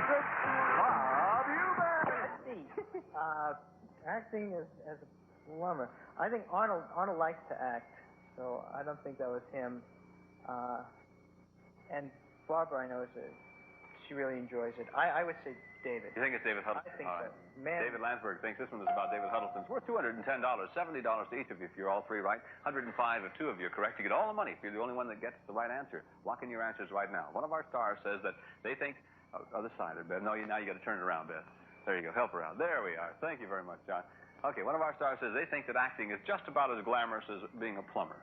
Bob Eubank. Let's see. Acting as a plumber. I think Arnold likes to act, so I don't think that was him. And Barbara, I know, she really enjoys it. I would say David. You think it's David Huddleston? I think all so. right. Man. David Landsberg thinks this one is about David Huddleston. It's worth $210, $70 to each of you if you're all three right. 105 if two of you are correct. You get all the money if you're the only one that gets the right answer. Lock in your answers right now. One of our stars says that they think... other side, Beth. No, now you got to turn it around, Beth. There you go. Help her out. There we are. Thank you very much, John. Okay, one of our stars says they think that acting is just about as glamorous as being a plumber.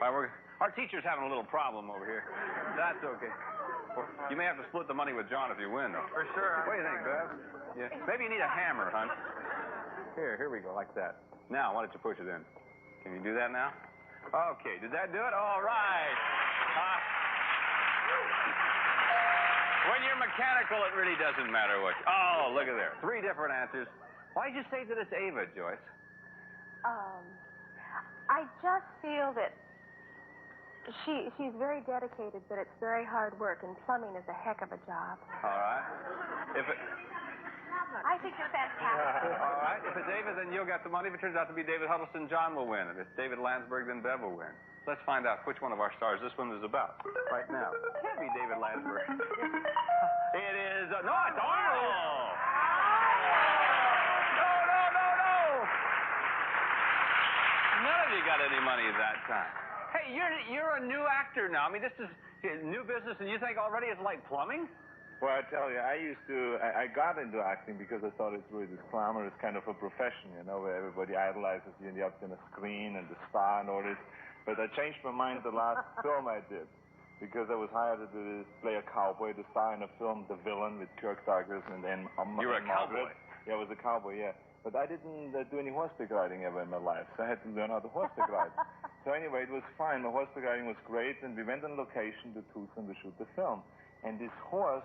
All right, our teacher's having a little problem over here. That's okay. You may have to split the money with John if you win, though. For sure. What do you think, Beth? Yeah. Maybe you need a hammer, hon. Here we go, like that. Now, why don't you push it in? Can you do that now? Okay, did that do it? All right. When you're mechanical, it really doesn't matter what... Oh, look at there. 3 different answers. Why did you say that it's Ava, Joyce? I just feel that she's very dedicated, but it's very hard work, and plumbing is a heck of a job. All right. I think it's fantastic. All right. If it's Ava, then you'll get the money. If it turns out to be David Huddleston, John will win. If it's David Landsberg, then Bev will win. Let's find out which one of our stars this one is about right now. It can't be David Landsberg. It is... no, it's Arnold! No! None of you got any money that time. Hey, you're a new actor now. I mean, this is new business, and you think already it's like plumbing? Well, I tell you, I got into acting because I thought it's really this glamorous kind of a profession, you know, where everybody idolizes you and you're up on the screen and the star and all this. But I changed my mind the last film I did, because I was hired to play a cowboy, the star in a film, The Villain, with Kirk Douglas and then You were a cowboy? Yeah, I was a cowboy, yeah. But I didn't do any horseback riding ever in my life, so I had to learn how to horseback ride. So anyway, it was fine. My horseback riding was great, and we went on location to Tucson to shoot the film. And this horse,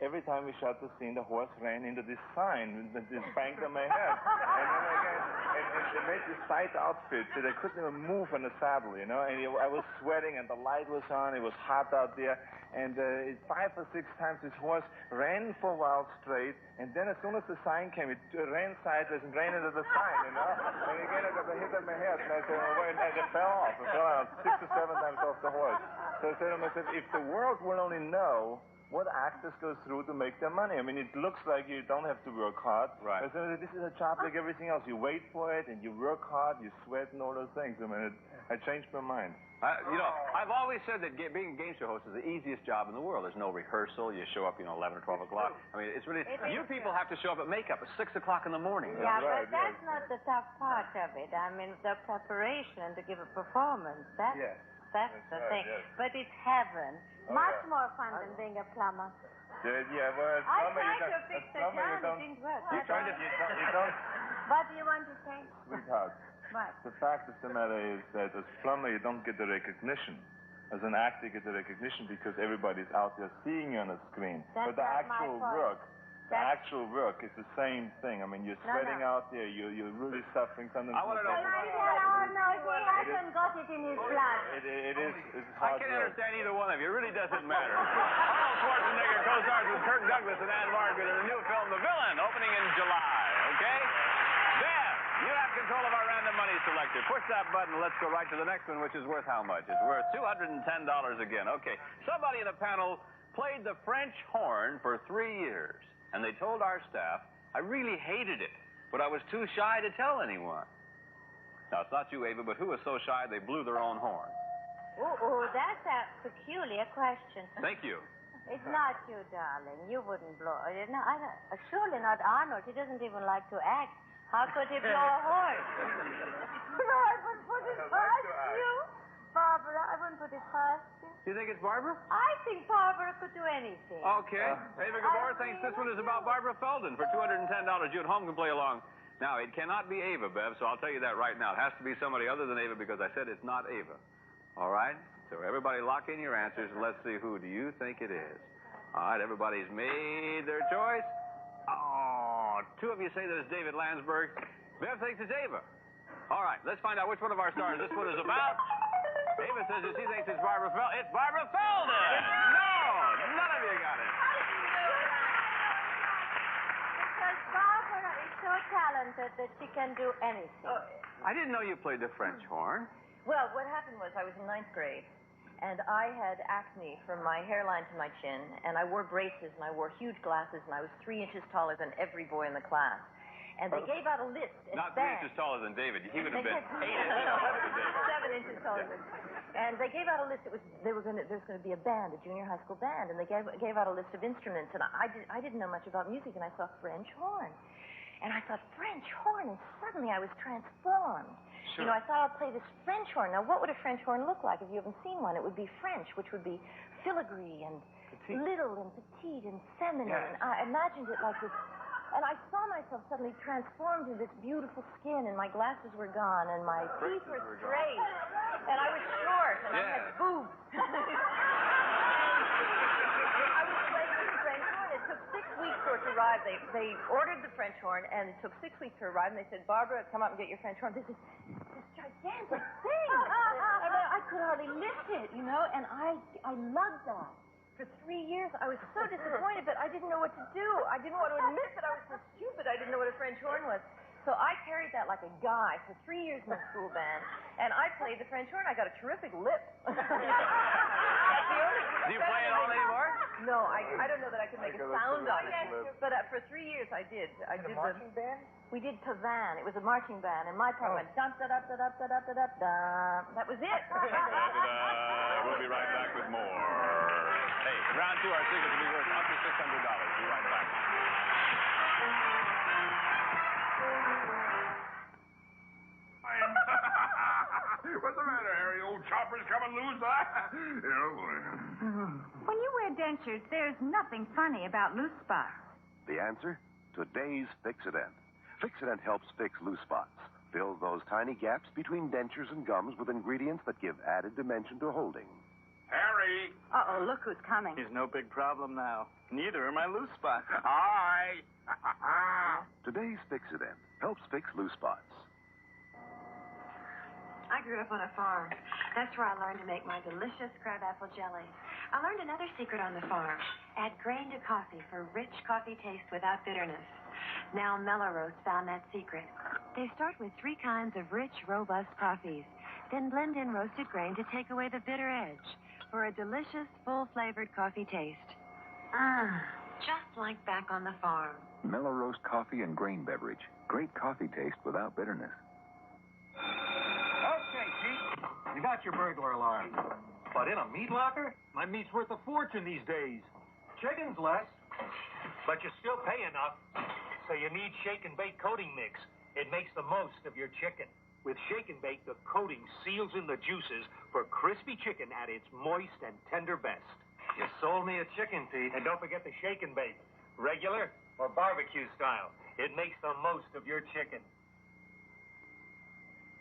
every time we shot the scene, the horse ran into this sign that just banged on my head. And then and they made this tight outfit that I couldn't even move in the saddle, you know. And I was sweating, and the light was on. It was hot out there. And 5 or 6 times this horse ran for a while straight, and then as soon as the sign came, it ran sideways and ran into the sign, you know. And again, I got a hit on my head, and I said, and it fell off. It fell out 6 or 7 times off the horse. So I said to myself, if the world will only know what actors go through to make their money. I mean, it looks like you don't have to work hard. Right. I said, this is a job like everything else. You wait for it, and you work hard, you sweat, and all those things. I mean, I changed my mind. I've always said that being a game show host is the easiest job in the world. There's no rehearsal. You show up, 11 or 12 o'clock. I mean, it's really... You people have to show up at makeup at 6 o'clock in the morning. Yeah, right, but that's not the tough part of it. I mean, the preparation to give a performance. That's the thing. Yes. But it's heaven. Much more fun than being a plumber. Well, I tried to fix the job. It didn't work. You don't... What do you want to say? Sweetheart. What? The fact of the matter is that as a plumber, you don't get the recognition. As an actor, you get the recognition because everybody's out there seeing you on a screen. That's but the not my actual fault. work, actual work is the same thing. I mean, you're sweating out there. You're really suffering something. I want to know. No, he hasn't got it in his blood. It's I hard can't work. understand either one of you. It really doesn't matter. Arnold Schwarzenegger co-stars with Kirk Douglas and Ann Margaret in the new film The Villain, opening in July. Okay? Bev, you have control of our random money selector. Push that button. Let's go right to the next one, which is worth how much? It's worth $210 again. Okay. Somebody in the panel played the French horn for 3 years, and they told our staff, I really hated it, but I was too shy to tell anyone. Now, it's not you, Ava, but who was so shy they blew their own horn? Oh, that's a peculiar question. Thank you. It's not you, darling. You wouldn't blow. No, surely not Arnold. He doesn't even like to act. How could he blow a horn? No, I wouldn't put it past you. Barbara, I wouldn't put it past you. You think it's Barbara? I think Barbara could do anything. Okay. Ava Gabor thinks this one is about Barbara Felden for $210. You at home can play along. Now, it cannot be Ava, Bev, so I'll tell you that right now. It has to be somebody other than Ava because I said it's not Ava. All right? So everybody lock in your answers, and let's see who do you think it is. All right, everybody's made their choice. Oh, 2 of you say that it's David Landsberg. Bev thinks it's Ava. All right, let's find out which one of our stars this one is about. Ava says that she thinks it's Barbara Felden. It's Barbara Felden! No! None of you got it. that she can do anything. I didn't know you played the French horn. Well, what happened was I was in 9th grade, and I had acne from my hairline to my chin, and I wore braces, and I wore huge glasses, and I was 3 inches taller than every boy in the class. And they gave out a list at Not 3 band. inches taller than David. He would have been 8 inches taller than David. 7 inches taller than. And they gave out a list. There's going to be a band, a junior high school band, and they gave out a list of instruments. And I didn't know much about music, and I saw French horn, and I thought French horn, and suddenly I was transformed. Sure. You know, I thought I'll play this French horn. Now, what would a French horn look like? If you haven't seen one, it would be French, which would be filigree and little and petite and feminine. Yes. And I imagined it like this. And I saw myself suddenly transformed into this beautiful skin, and my glasses were gone, and my teeth were straight, and I was short, and I had boobs. I was playing with the French horn. It took 6 weeks for it to arrive. They ordered the French horn, and it took 6 weeks to arrive, and they said, Barbara, come up and get your French horn. This is this gigantic thing. I could hardly lift it, you know, and I loved that. For 3 years, I was so disappointed, but I didn't know what to do. I didn't want to admit that I was so stupid. I didn't know what a French horn was. So I carried that like a guy for 3 years in the school band, and I played the French horn. I got a terrific lip. That's the only. Do you play it all anymore? No, I don't know that I could make a sound on it. But for 3 years, I did. I did the marching band? We did Pavan. It was a marching band, and my part went dum da da da da da da da da da. That was it. We'll be right back with more. Hey, round 2, our tickets will be worth up to $600. Be right back. What's the matter, Harry? Old chopper's coming loose, huh? When you wear dentures, there's nothing funny about loose spots. The answer? Today's Fix-A-Dent. Fix-A-Dent helps fix loose spots. Fills those tiny gaps between dentures and gums with ingredients that give added dimension to holding. Harry! Uh-oh, look who's coming. He's no big problem now. Neither are my loose spots. Hi! Today's Fix-A-Dent helps fix loose spots. I grew up on a farm. That's where I learned to make my delicious crabapple jelly. I learned another secret on the farm. Add grain to coffee for rich coffee taste without bitterness. Now Melrose found that secret. They start with 3 kinds of rich, robust coffees, then blend in roasted grain to take away the bitter edge for a delicious, full-flavored coffee taste. Just like back on the farm. Mellow Roast coffee and grain beverage. Great coffee taste without bitterness. Okay, Pete. You got your burglar alarm. But in a meat locker? My meat's worth a fortune these days. Chicken's less. But you still pay enough. So you need Shake and Bake coating mix. It makes the most of your chicken. With Shake and Bake, the coating seals in the juices for crispy chicken at its moist and tender best. You sold me a chicken, Pete. And don't forget the Shake and Bake. Regular or barbecue style. It makes the most of your chicken.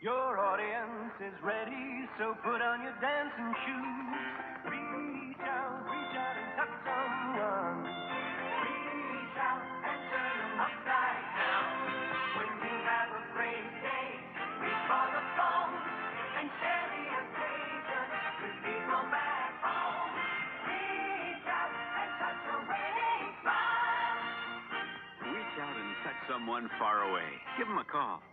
Your audience is ready, so put on your dancing shoes. Reach out and touch someone. Reach out and turn them upside down. When you have a great day, reach for the phone and share the occasion with people back home. Reach out and touch a winning smile. Reach out and touch someone far away. Give them a call.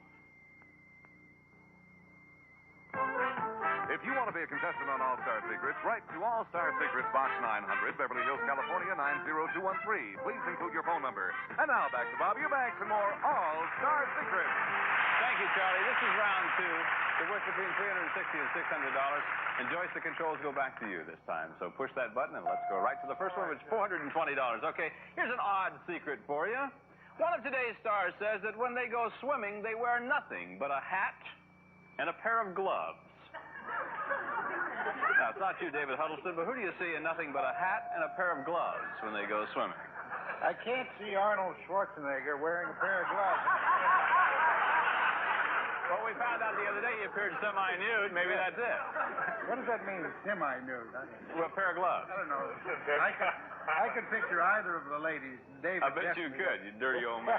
If you want to be a contestant on All-Star Secrets, write to All-Star Secrets, Box 900, Beverly Hills, California, 90213. Please include your phone number. And now back to Bobby Eubanks and more All-Star Secrets. Thank you, Charlie. This is round 2. They're worth between $360 and $600. And Joyce, the controls go back to you this time. So push that button and let's go right to the first one, which is $420. Okay, here's an odd secret for you. One of today's stars says that when they go swimming, they wear nothing but a hat and a pair of gloves. Now, it's not you, David Huddleston, but who do you see in nothing but a hat and a pair of gloves when they go swimming? I can't see Arnold Schwarzenegger wearing a pair of gloves. Well, we found out the other day he appeared semi-nude. Maybe that's it. What does that mean, semi-nude? Well, a pair of gloves. I don't know. I could picture either of the ladies. David, I bet you could, you dirty old man.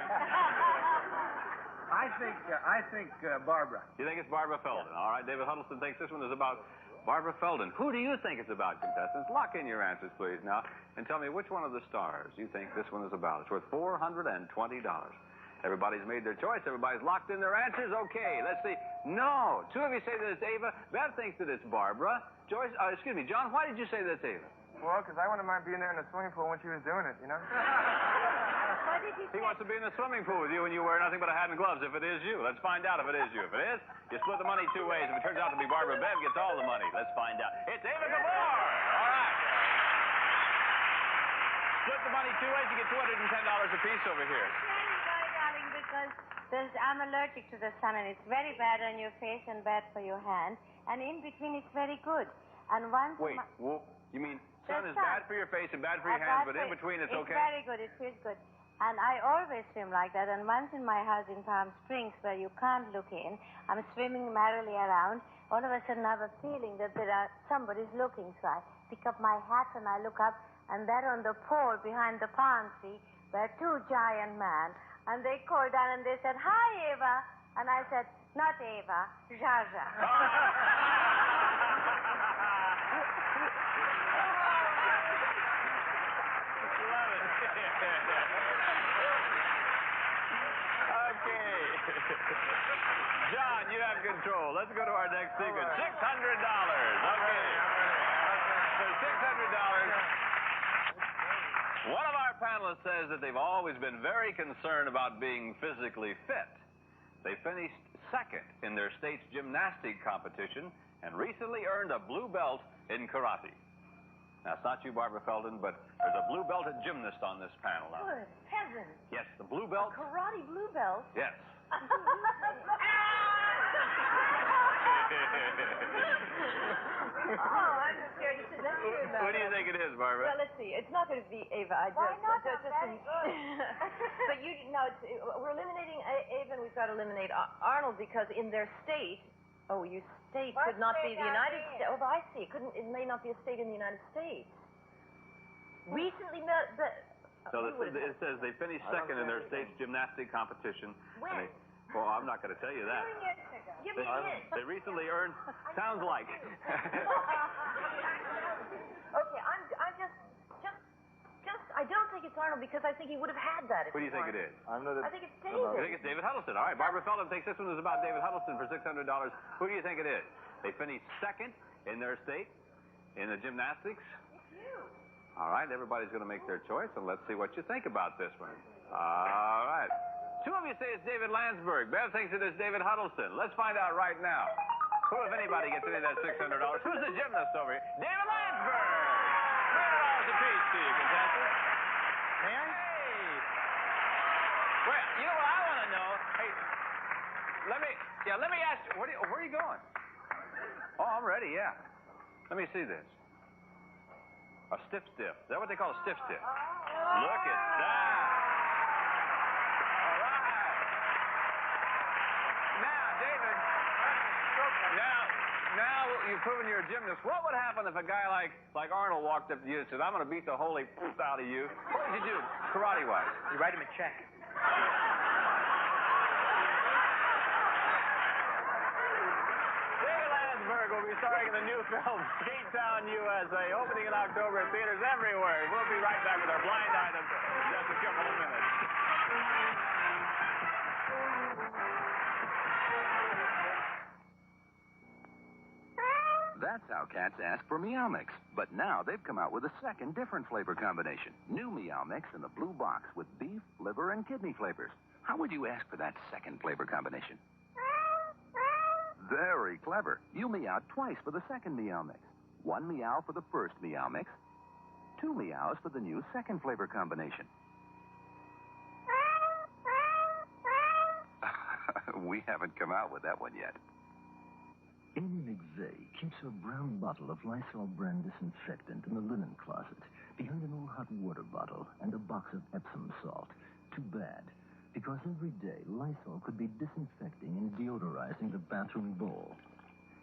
I think Barbara. You think it's Barbara Feldon? All right, David Huddleston thinks this one is about Barbara Feldon. Who do you think it's about, contestants? Lock in your answers, please, now, and tell me which one of the stars you think this one is about. It's worth $420. Everybody's made their choice. Everybody's locked in their answers. Okay, let's see. No. Two of you say that it's Ava. Bev thinks that it's Barbara. Joyce, excuse me, John, why did you say that it's Ava? Well, because I wouldn't mind being there in the swimming pool when she was doing it, you know? What did he say? He wants to be in the swimming pool with you when you wear nothing but a hat and gloves, if it is you. Let's find out if it is you. If it is, you split the money two ways. If it turns out to be Barbara, Bev gets all the money. Let's find out. It's Ava Gabor! All right. Split the money two ways, you get $210 apiece over here. Very darling, because I'm allergic to the sun, and it's very bad on your face and bad for your hand. And in between, it's very good. And once... Wait, you mean sun is bad for your face and bad for your hands, but in between it's okay? It's very good. It feels good. And I always swim like that. And once in my house in Palm Springs, where you can't look in, I'm swimming merrily around. All of a sudden, I have a feeling that somebody's looking. So I pick up my hat and I look up, and there on the pole behind the palm tree were two giant men. And they called down and they said, "Hi, Ava." And I said, "Not Ava, Zsa Zsa." Okay. John, you have control. Let's go to our next secret. $600. Okay. So $600. One of our panelists says that they've always been very concerned about being physically fit. They finished second in their state's gymnastic competition and recently earned a blue belt in karate. Now, it's not you, Barbara Feldon, but there's a blue belted gymnast on this panel now. Good heavens. Yes, the blue belt. A karate blue belt? Yes. Oh, I'm scared to sit. Let's hear about Who do you think it is, Barbara? Well, let's see. It's not going to be Ava. Why not? Just Very good. But we're eliminating Ava, and we've got to eliminate Arnold because in their state, you state What could not be state the are United they in? States. Oh, I see. It may not be a state in the United States. Recently, So it says they finished second in their state's gymnastic competition. When? Well, I'm not going to tell you that. Give me a hint. They recently earned, sounds like. Okay, I don't think it's Arnold because I think he would have had that. Who do you think it is? I think it's David. You think it's David Huddleston? All right, Barbara Feldon thinks this one is about David Huddleston for $600. Who do you think it is? They finished second in their state in the gymnastics. It's you. All right, everybody's going to make their choice, and let's see what you think about this one. All right. Two of you say it's David Landsberg. Bev thinks it is David Huddleston. Let's find out right now. Who, if anybody, gets any of that $600? Who's the gymnast over here? David Landsberg! $300 apiece to you, contestants. May I? Hey! Well, you know what I want to know? Hey, let me ask you, where are you going? Oh, I'm ready, yeah. Let me see this. A stiff. Is that what they call a stiff? Look at that. All right. Now, David, now you've proven you're a gymnast. What would happen if a guy like Arnold walked up to you and said, "I'm going to beat the holy out of you"? What would you do, karate-wise? You write him a check. David Landsberg will be starring in the new film Skate Town, USA, opening in October at theaters everywhere. We'll be right back with our blind item in just a couple of minutes. That's how cats ask for Meow Mix. But now they've come out with a second different flavor combination. New Meow Mix in the blue box with beef, liver, and kidney flavors. How would you ask for that second flavor combination? Very clever. You meowed twice for the second Meow Mix. One meow for the first Meow Mix. 2 meows for the new second flavor combination. We haven't come out with that one yet. Amy McVeigh keeps her brown bottle of Lysol brand disinfectant in the linen closet behind an old hot water bottle and a box of Epsom salt. Too bad, because every day Lysol could be disinfecting and deodorizing the bathroom bowl.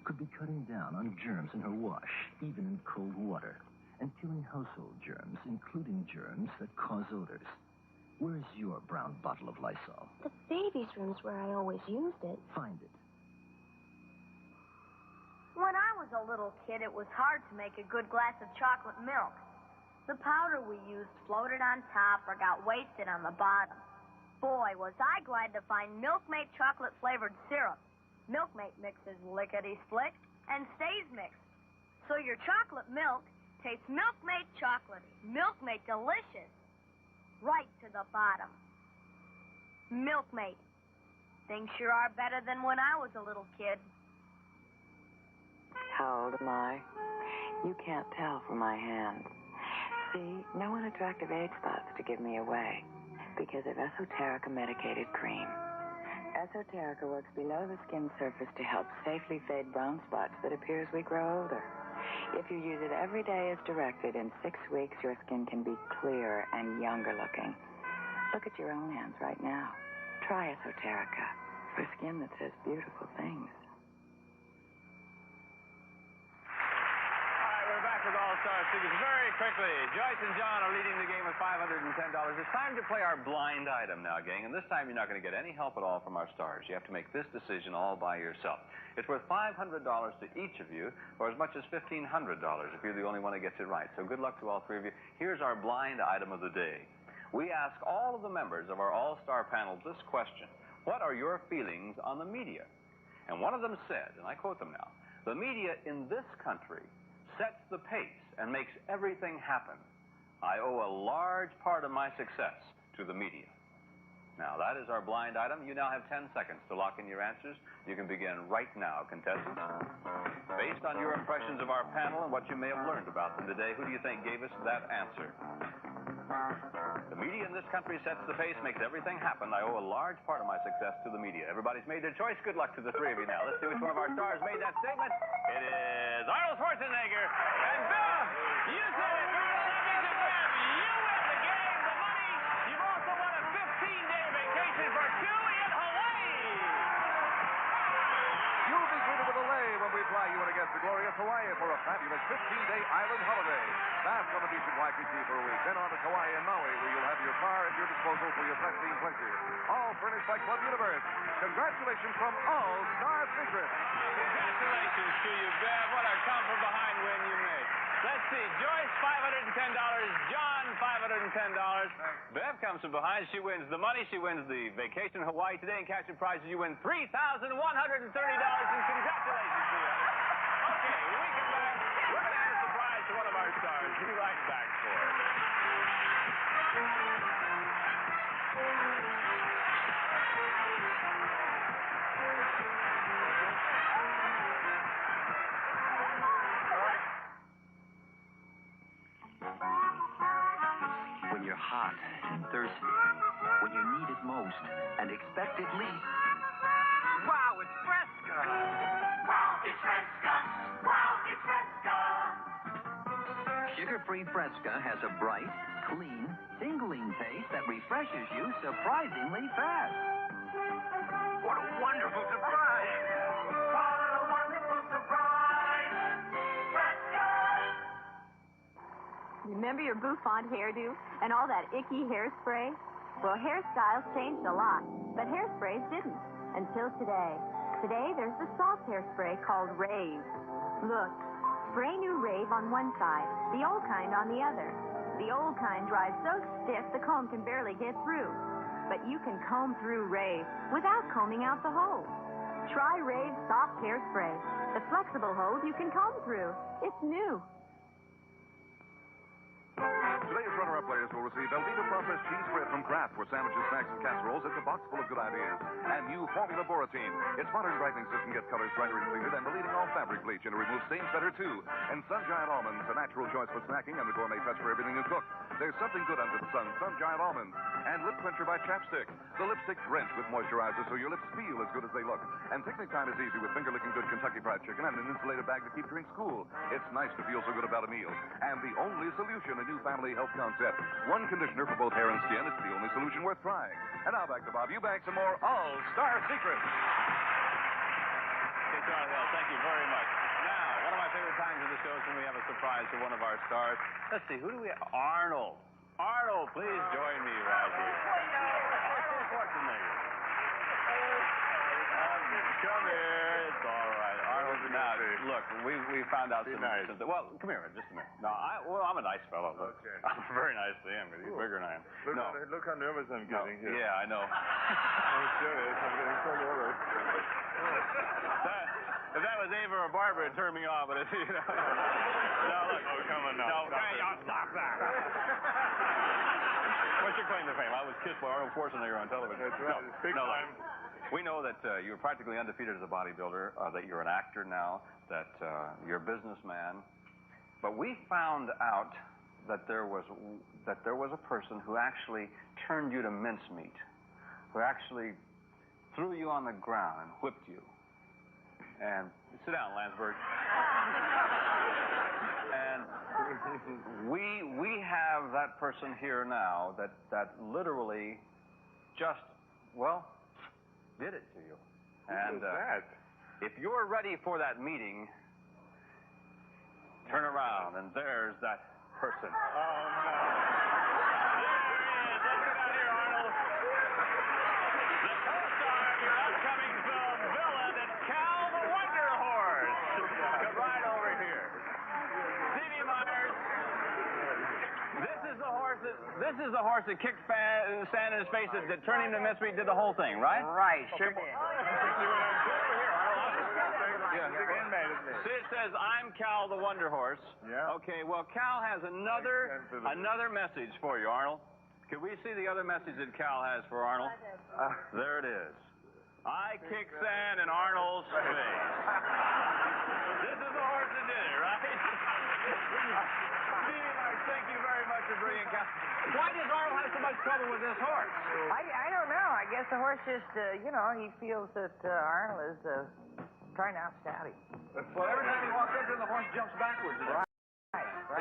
Could be cutting down on germs in her wash, even in cold water, and killing household germs, including germs that cause odors. Where's your brown bottle of Lysol? The baby's room's where I always used it. Find it. When I was a little kid, it was hard to make a good glass of chocolate milk. The powder we used floated on top or got wasted on the bottom. Boy, was I glad to find Milkmaid chocolate-flavored syrup. Milkmaid mixes lickety-split and stays mixed. So your chocolate milk tastes Milkmaid chocolatey, Milkmaid delicious, right to the bottom. Milkmaid. Things sure are better than when I was a little kid. How old am I? You can't tell from my hand. See, no unattractive age spots to give me away because of Esoterica medicated cream. Esoterica works below the skin surface to help safely fade brown spots that appear as we grow older. If you use it every day as directed, in 6 weeks your skin can be clearer and younger looking. Look at your own hands right now. Try Esoterica for skin that says beautiful things. We're back with All-Star Secrets very quickly. Joyce and John are leading the game with $510. It's time to play our blind item now, gang. And this time you're not going to get any help at all from our stars. You have to make this decision all by yourself. It's worth $500 to each of you, or as much as $1,500 if you're the only one that gets it right. So good luck to all three of you. Here's our blind item of the day. We ask all of the members of our All-Star panel this question. What are your feelings on the media? And one of them said, and I quote them now, the media in this country sets the pace and makes everything happen. I owe a large part of my success to the media. Now, that is our blind item. You now have 10 seconds to lock in your answers. You can begin right now, contestants. Based on your impressions of our panel and what you may have learned about them today, who do you think gave us that answer? The media in this country sets the pace, makes everything happen. I owe a large part of my success to the media. Everybody's made their choice. Good luck to the three of you now. Let's see which one of our stars made that statement. It is Arnold Schwarzenegger. And Bill, you said it. Arnold, that means it, Bill. You win the game, the money. You've also won a 15-day vacation for two in Hawaii. You'll be greeted with a lei when we fly you in against the glorious Hawaii for a fabulous 15-day island holiday. Bask on the beach at Waikiki for a week, then on to Kauai and Maui, where you'll have your car at your disposal for your pristine pleasure. All furnished by Club Universe. Congratulations from All-Star Secrets. Congratulations to you, Bev. What a come-from-behind win you made. Let's see. Joyce, $510. John, $510. Bev comes from behind. She wins the money. She wins the vacation in Hawaii today. And cash and prizes, you win $3,130. And congratulations to you. Okay, when we come back, we're going to add a surprise to one of our stars. Be right back for it. When you're hot and thirsty, when you need it most and expect it least. Wow, it's Fresca! Wow, it's Fresca! Wow, it's Fresca! Sugar-free Fresca has a bright, clean, tingling taste that refreshes you surprisingly fast. What a wonderful surprise! What a wonderful surprise! Fresca! Remember your bouffant hairdo and all that icky hairspray? Well, hairstyles changed a lot, but hairsprays didn't until today. Today, there's the soft hairspray called Rave. Look, spray new Rave on one side, the old kind on the other. The old kind dries so stiff the comb can barely get through. But you can comb through Rave without combing out the holes. Try Rave soft hairspray. The flexible holes you can comb through. It's new. Today's runner-up players will receive Velveeta processed cheese bread from Kraft for sandwiches, snacks, and casseroles. It's a box full of good ideas. And new Formula Boratine. Its modern brightening system gets colors brighter and cleaner than the leading all-fabric bleach, and it removes stains better, too. And Sun Giant Almonds, a natural choice for snacking and the gourmet touch for everything you cook. There's something good under the sun. Sun Giant Almonds. And Lip Quencher by Chapstick. The lipstick drenched with moisturizer so your lips feel as good as they look. And picnic time is easy with finger-licking good Kentucky Fried Chicken and an insulated bag to keep drinks cool. It's nice to feel so good about a meal. And the only solution, a new family health concept. One conditioner for both hair and skin. It's the only solution worth trying. And now back to Bob Eubanks and more All-Star Secrets. Okay, Charlie Hill, thank you very much. Now, one of my favorite times of the show is when we have a surprise for one of our stars. Let's see, who do we have? Arnold. Arnold, please join me right here. Arnold Schwarzenegger. Come here. It's all right. Arnold, now, look, we found out some. nice. Well, come here just a minute. No, I'm a nice fellow. Okay. I'm very nice to him because he's bigger than I am. Look how nervous I'm getting here. Yeah, I know. I'm serious. I'm getting so nervous. If that was Ava or Barbara, it'd turn me off, but it's, you know. No, look. Oh, come on now. No, stop that. What's your claim to fame? I was kissed by Arnold Schwarzenegger on television. That's right. Big time. We know that you're practically undefeated as a bodybuilder, that you're an actor now, that you're a businessman. But we found out that there was a person who actually turned you to mincemeat, who actually threw you on the ground and whipped you. And sit down, Landsberg. And we have that person here now that literally just, well, did it to you. And if you're ready for that meeting, turn around and there's that person. Oh, no. This is the horse that kicked sand in his face, that turned him to mincemeat, did the whole thing, right? Right, sure did. See, it says, I'm Cal the Wonder Horse. Yeah. Okay, well, Cal has another message for you, Arnold. Could we see the other message that Cal has for Arnold? There it is. I kick sand in Arnold's face. This is the horse that did it, right? Thank you very much for bringing Cal. Why does Arnold have so much trouble with this horse? I don't know. I guess the horse just, he feels that Arnold is trying to outstart him. Well, every time he walks into the horse jumps backwards. Right.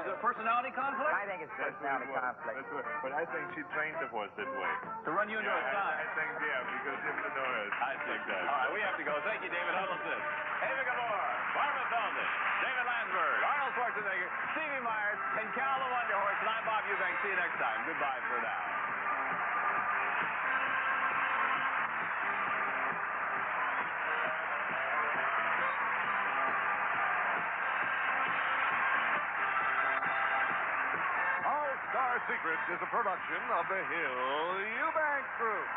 Is there a personality conflict? I think it's personality conflict. But I think she trained the horse that way. To run you into a side. I think, because you have to know her. I think that. All right, we have to go. Thank you, David Huddleston. Ava Gabor, Barbara Feldman, David Landsberg, Arnold Schwarzenegger, Stevie Myers, and Cal the Wonder Horse. And I'm Bob Eubank. See you next time. Goodbye for now. All Star Secrets is a production of the Hill Eubank Group.